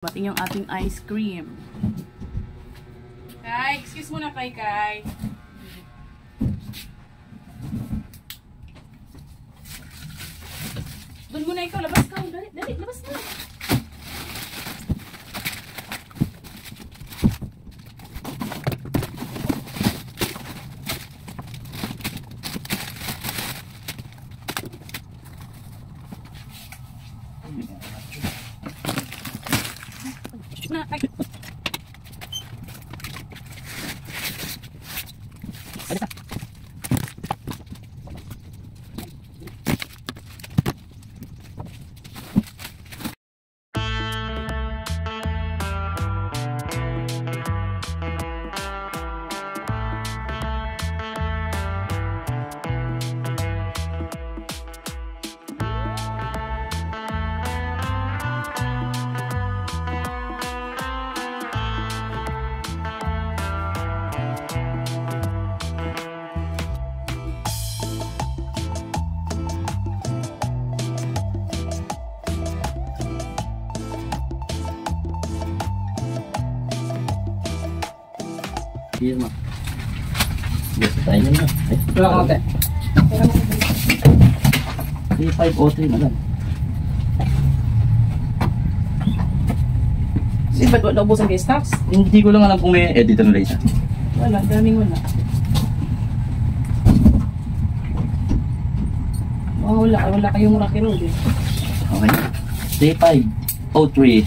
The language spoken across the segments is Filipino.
Bating yung ating ice cream. Kai, excuse mo na Kai. Doon muna ikaw, labas ka. Dali, labas na. Na, ay. Iya mah. Biasa tanya na. Wala ka. Iya 503 na lang. Ba't wala ubusan kay stocks? Hindi ko lang alam kung may editor na isa. Wala, daming wala. Oh, wala kayong Rocky Road eh. Okay. Day 503.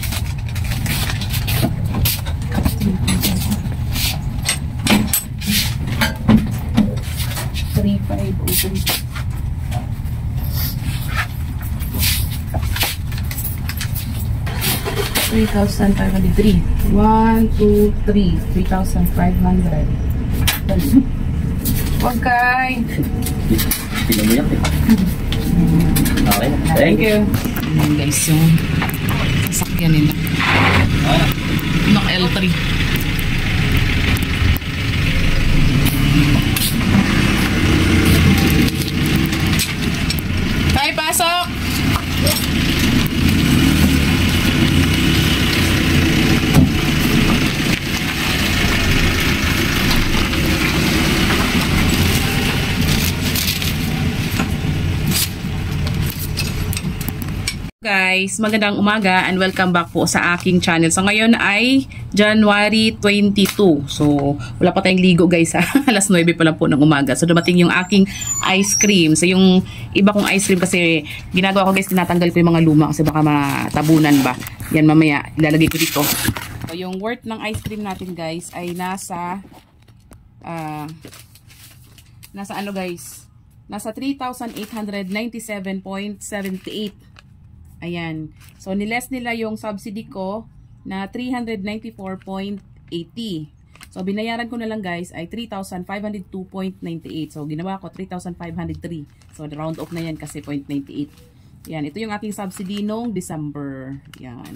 3503. $3,503. 1, 2, 3. 3,500. Huwag kay. Tingnan mo yan eh. Okay. Thank you. Ayan guys, yung sasakyan nila. Nok L3. Kay, pasok! Guys, magandang umaga and welcome back po sa aking channel. So ngayon ay January 22. So wala pa tayong ligo guys ha. Alas 9 pa lang po ng umaga. So dumating yung aking ice cream. So yung iba kong ice cream kasi ginagawa ko guys, tinatanggal ko yung mga luma kasi baka matabunan ba. Yan mamaya ilalagay ko dito. So yung worth ng ice cream natin guys ay nasa ano guys? Nasa 3,897.78. Ayan. So, niless nila yung subsidy ko na 394.80. So, binayaran ko na lang guys ay 3,502.98. So, ginawa ko 3,503. So, round off na yan kasi 0.98. Yan. Ito yung aking subsidy noong December. Yan.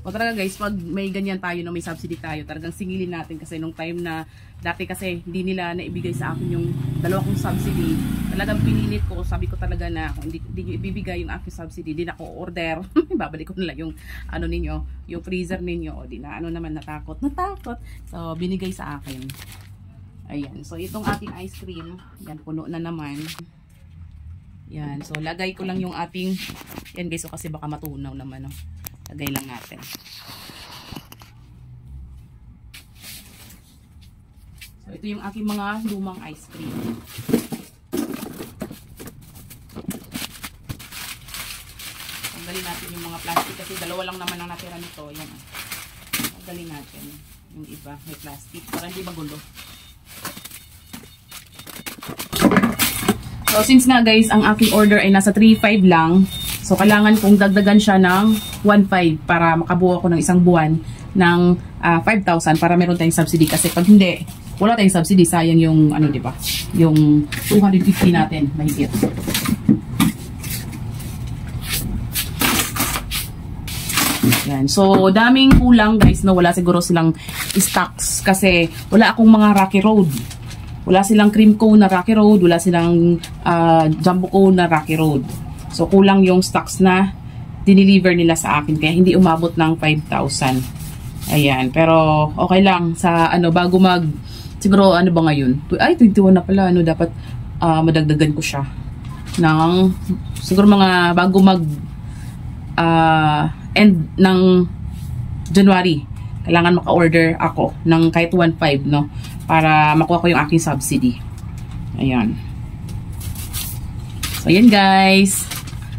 O talaga guys, pag may ganyan tayo na may subsidy tayo, talagang singilin natin kasi nung time na dati kasi hindi nila naibigay sa akin yung dalawa kong subsidy. Talagang pinilit ko, sabi ko talaga na kung hindi nyo ibibigay yung aking subsidy, di na ako order. Babalik ko nila yung ano ninyo, yung freezer ninyo. O di na ano naman, natakot. So binigay sa akin. Ayan. So itong ating ice cream, yan puno na naman. Yan. So lagay ko lang yung ating, yan guys, so kasi baka matunaw naman. No? Lagay lang natin. So, ito yung aking mga lumang ice cream. Tanggalin natin yung mga plastic kasi dalawa lang naman ang natira nito. Yan. Tanggalin natin yung iba. May plastic para hindi magulo. So, since nga guys, ang aking order ay nasa 3.5 lang. So, kailangan kong dagdagan siya ng 1.5 para makabuo ako ng isang buwan ng 5,000 para meron tayong subsidy. Kasi pag hindi, wala tayong subsidy, sayang yung, ano, diba? Yung 250 natin, mahigit. Yan. So, daming kulang guys, no? Wala siguro silang stocks kasi wala akong mga Rocky Road. Wala silang cream cone na Rocky Road, wala silang jumbo cone na Rocky Road. So, kulang yung stocks na dineliver nila sa akin. Kaya hindi umabot ng 5,000. Ayan. Pero okay lang sa ano, bago siguro ano ba ngayon? Ay, 21 na pala. Ano, dapat madagdagan ko siya ng siguro mga bago end ng January. Kailangan maka-order ako ng kahit 1.5, no? Para makuha ko yung aking subsidy. Ayan. So, ayan guys.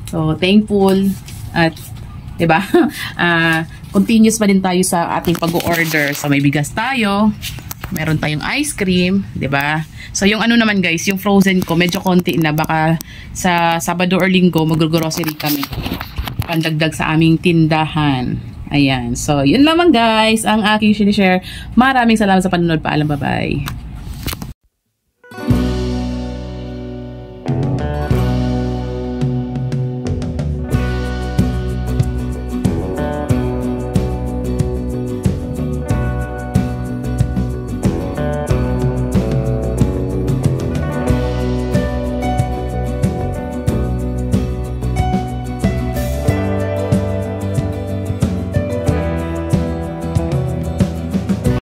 So, thankful. At, diba? Continuous pa din tayo sa ating pag-order. So, may bigas tayo. Meron tayong ice cream. Diba? So, yung ano naman guys, yung frozen ko, medyo konti na. Baka sa Sabado or Linggo, mag-grocery kami. Pandagdag sa aming tindahan. Ayan. So, yun lamang guys ang aking sinishare. Maraming salamat sa panonood. Paalam. Bye-bye.